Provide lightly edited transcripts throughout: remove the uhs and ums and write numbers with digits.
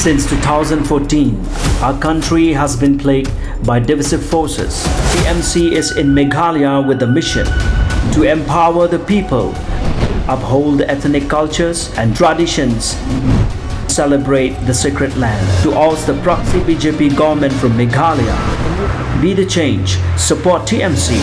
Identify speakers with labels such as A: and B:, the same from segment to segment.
A: Since 2014, our country has been plagued by divisive forces. TMC is in Meghalaya with the mission to empower the people, uphold ethnic cultures and traditions, celebrate the sacred land. To oust the proxy BJP government from Meghalaya, be the change, support TMC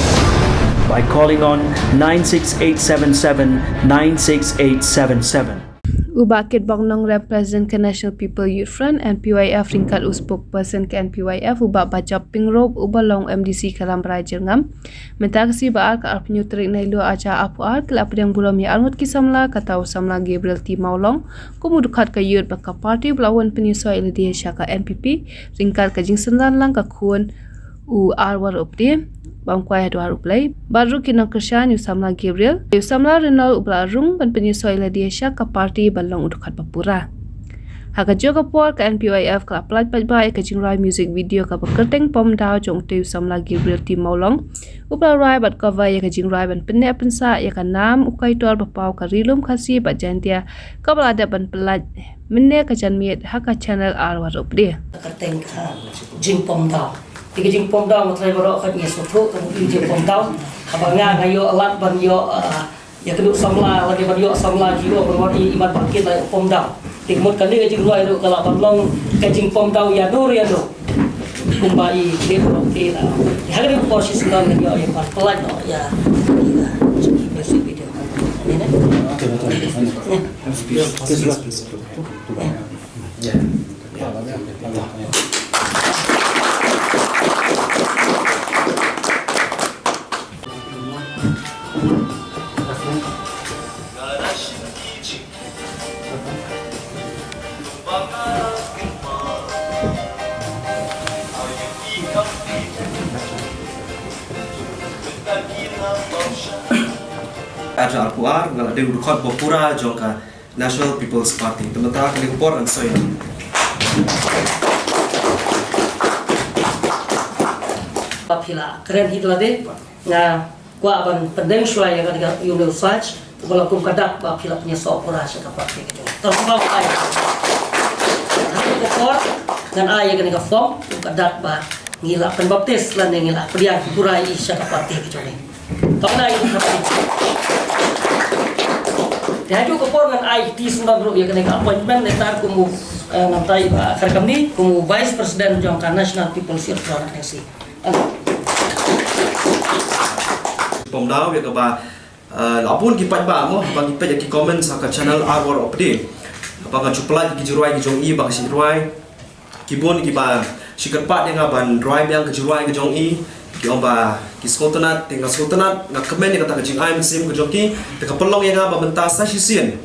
A: by calling on 96877 96877.
B: Ubakit Bongnong represent ke National People Youth Front NPYF ringkat spokesperson ke NPYF ubak baca pingrob ubalong MDC kalam beraja ngam mentasi baal ke arpenyu terik nailu aja apuar kelap pedang bulam ya almut kisamla kata usamla Gabriel T Maulong kumudukat ke youth baka parti belawan penyusuai LDA syaka NPP ringkat ke jingsendan lang ke kun arwar updi bangkwai dua ruplay baru kinang kershan usamla Gabriel usamla Renal ublarung ban penyusuai LDA syaka parti balong udukat papura Haka juga por ke NPYF ke aplat pajbai ke jingrai music video ke bekerteng pom dao jong te usamla Gabriel T Maulong upla rai bat cover ya ke jingrai ban penne pensa ya ke nam ukai tor bapau ke rilum khasi bat jantia ke balada ban pelat menne ke janmiet haka channel arwar upde
C: kerteng jing pom dao tiga jing pom dao matrai barok kat nges foto ke jing pom dao abanga ngayo alat ban yo ya keduk samla lagi ban yo samla jiwa berwadi iman bangkit lai pom dao timut kali ke jing luai tu kalau balong ke jing pom dao ya dur ya do kumbai dia berokti lah hari ni proses ngan yo yang pelan no ya music video ini ne ya
D: Ada Al-Quar, ngal ada urukot Bopura jongka National People's Party. Teman-teman kali kupor an soy.
C: Papila keren hit lade na gua ban pendeng suai yang ada yung search kalau kum kadak papila punya sopora sa kapati gitu. Terus mau ay. Aku kupor dan ay yang ka form kum kadak ba ngila penbaptis lan ngila pedian purai sa kapati gitu ni. Tona yung kapati. Dia juga kupor dengan IT semua bro ya kena appointment letter kumu nantai kerkam ni kumu Vice President jongka National People's Youth Front NC.
D: Pom dao ya kaba lapun kipat ba mo bang kipat ya ki comment sa ka channel arwar update. Apa ka chupla ki jiruai ki jong i bang si ruai kibon ki ba sikerpat yang ban drive yang ke jiruai ke jong i ki omba ki sultanat tinggal sultanat na kemen kata ke jing ai mesim ke joki te ka pelong yang ba benta sa sisien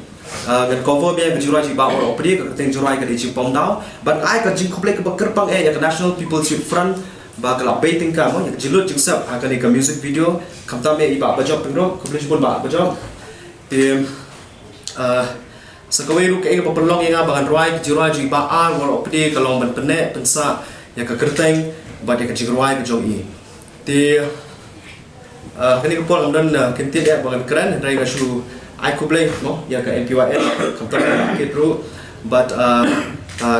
D: ngan cover biang ke jiruai ji ba or update ke teng jiruai ke di jing pom dao ban ai ka jing komplek ke kerpang ya ke National People's Youth Front ba kelap baiting ka mo ya jilut jing sap akan ke music video kamta me iba ba job pengro komplek pun ba job sekawai lu ke pelong yang ba kan ruai jiruai ji ba ar war update kalong ban pene pensa ya ke kerteng ba ke jiruai ke jong i di kini kupol amdan kintin ya bagan keren dari gasu I kublay no ya ke NPYF kamtar ke pro but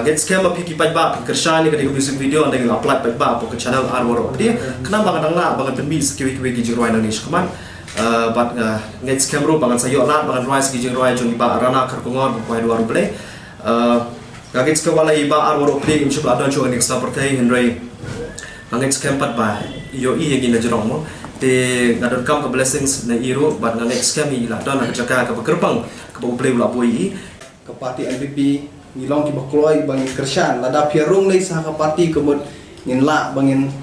D: get scam api kipat ba kershan ni ke music video anda ngil upload ba ke channel arwar dia kenapa bagan angla bagan penbi sekiwi ki jiruai Indonesia kaman but get scam ro bagan sayo lat bagan rise ki jiruai jong ba rana kerkongor ba dua ruble gaget skawala iba arwar dia insya Allah jo next pertai Henry angin scam pat ba yo i yagi na jerong mo te ngadon kam ke blessings na iro bat na next scam i la don na jaka ke kerpang ke play ula boi
E: ke parti NPP ngilong ki bakloi bang kershan lada pierung lai sah ke parti kemud ngin la bangin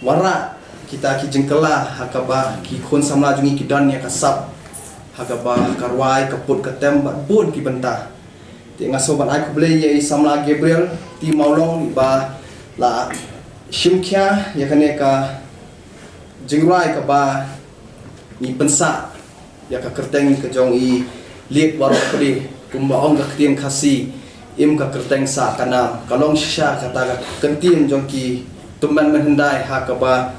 E: wara kita ki jengkela hakaba ki khon samla jungi ki dan ya kasap hakaba karwai kaput ketem bat bun ki bentah te ngaso ban aku blay ye samla Gabriel T Maulong ba la Shimkya ya kene ka jingrai ka ba ni pensa ya ka kerteng ke jong i liet warok pedi kumba ong ka ktian khasi im ka kerteng sa kana kalong sha kata ka kentin jong ki tumban menhendai ha ka ba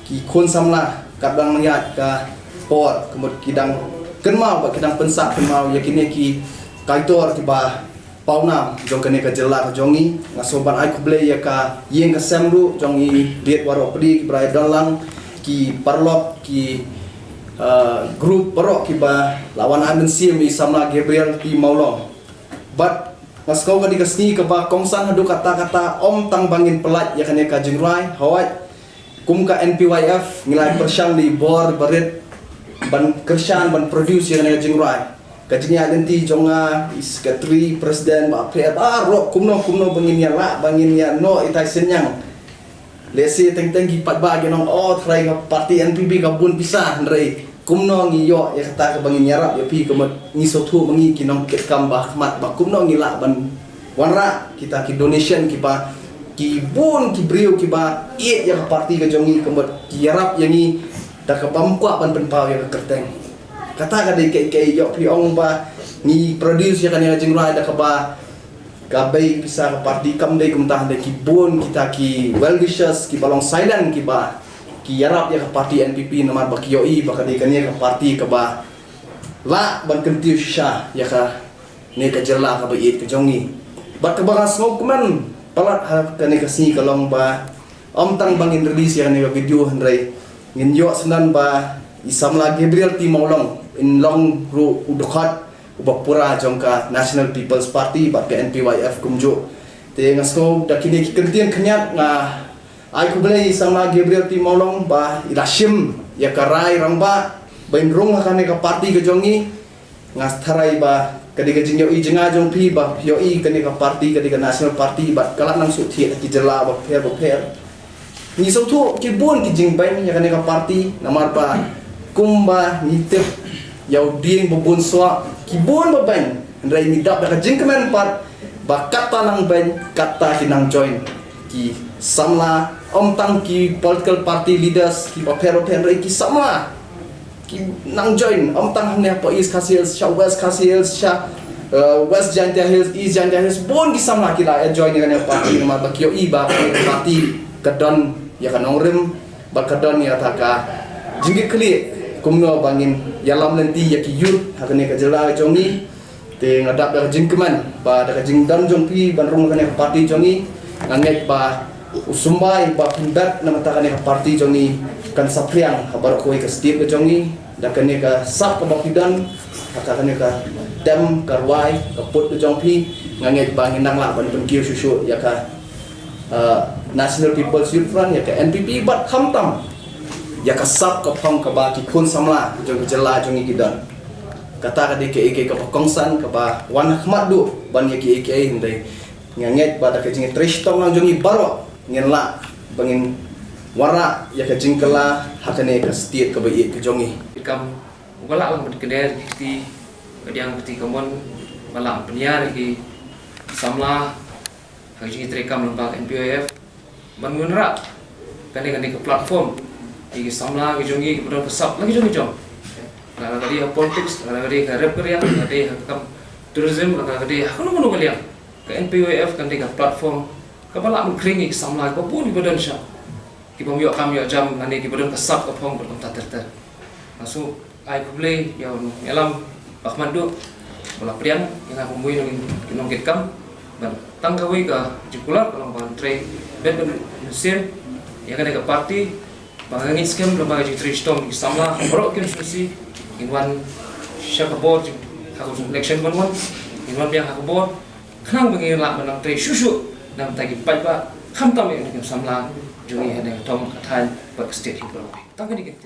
E: ki khon samla kadang mengyat ka por kemud kidang kenmau ba kidang pensa kenmau ya kini ki kaitor ti ba pauna jong kene ka jela jongi ngasoban ai kuble ya ka yeng ka semru jongi liet warok pedi ki brai dalang ki parlok ki grup barok ki ba lawan amen sim i samla Gabriel ti maulong but ngaskau ka dikasni ka ba kongsan hadu kata-kata om tang bangin pelat ya kene ka jingrai hawai kum ka NPYF ngilai persyang di bor barit ban kershan ban produce yang kene jingrai kajinya nanti jonga sekretari presiden ba phe ba ro kumno bangin ya la bangin ya no itai senyang lesi teng-teng gi pat ba genong trai ka parti NPP ka bun pisah ndrei kumno ngi yo ya kata ka bangin yarap ya pi kemat ngi sotu mangi kinong ket kamba khmat ba kumno ngi la ban wanra kita ki donation ki ba ki bun ki brio ki ba ya ka parti ka jongi kemat ki yarap yangi dak ka pamkwa ban penpau ya ka kerteng kata ka dei ke yo pi ong ba ni produce ya kan ya jingrai dak ba gabai bisa ka parti kam dei kumtah dei ki bun kita ki well wishes ki balong silent ki ba ki yarap ya ka parti NPP nomor ba ki yoi ba ka dei kan ya ka parti ka ba la ban kentiu sha ya ka ne ka jela ka ba it ka jongi bat ka ba ngok man palat ha ka ne ka si kalong ba om tang bangin release ya ne ka video handrai ngin yo senan ba isamla Gabriel ti maulong in long ru udukhat ubapura jongka National People's Party bat ke NPYF kumjo te ngasko dakini ki kentian kenyat nga ai kublei sama Gabriel ti maulong ba irashim ya karai rangba bain rong ka ne ka party ke jongi ngas tharai ba kadi jing yo i jenga jong pi ba yo i kani ka party kadi ka National Party bat kala nang su thi ki jela ba pher ni so thu ki bon ki jing bain ya kani ka party namar ba kumba ni tep yau ding bubun soa ki bon ba bain ndai ni dap ka jing kemen pat ba kata nang bain kata ki nang join ki samla om tang ki political party leaders ki ba pher ndai ki samla ki nang join om tang ne pa East Khasi Hills West Khasi Hills West Jantia Hills East Jantia Hills bon ki samla ki la join ni party namar ba ki yo i ba party kadon ya kanong rim ba kadon ya taka jingi kli kumno bangin yalam nanti ya ki youth hakane ka jela jongi te ngadap da jingkeman ba da jing dan jongpi ban rung kane party jongi nganget ba usumbai ba pindat na mata kane party jongi kan sapriang kabar ko ka step jongi da kane ka sap ka bakidan kane ka dam karwai ka put jongpi nganget ba nginang la ban kiu susu ya ka National People's Youth Front ya ka NPP bat khamtam ya kasap ka phong ka ba ki khun samla jong jela jong ikidan kata ka de ke ka kongsan ka ba wan khmat du ban ya ki hindai nganget ba da ka jing trish tong lang jong i baro ngin la bangin wara ya ka jing kala hakane ka state ka ba i ka jong i
F: kam wala lang keder ti kadiang ti kamon wala penyiar ki samla ha jing trekam lembag NPYF ban ngunra kane ke platform iki samla ki jongi betul kesap lagi jongi jong kalau tadi politics kalau tadi rap kerja tadi kam tourism kalau tadi kono kalian ke NPYF kan tiga platform kapala mengkringi samla ko pun di badan sya ki pom yo kam yo jam nani ki badan kesap ko pom berkom ter masuk ai kuble yo ngelam Ahmadu bola prian yang aku mui nong ket kam dan tangkawi ka jikular kalau ban tray ben mesir ya kan ke party bangangin scam lembaga jitri stone samla borok kin susi in one shakabor aku election one in one yang aku bor kenang bangin la menang tray susu nam tagi pajba khamtam yang samla juni hene tom kathan pak state hi borok tangka dikit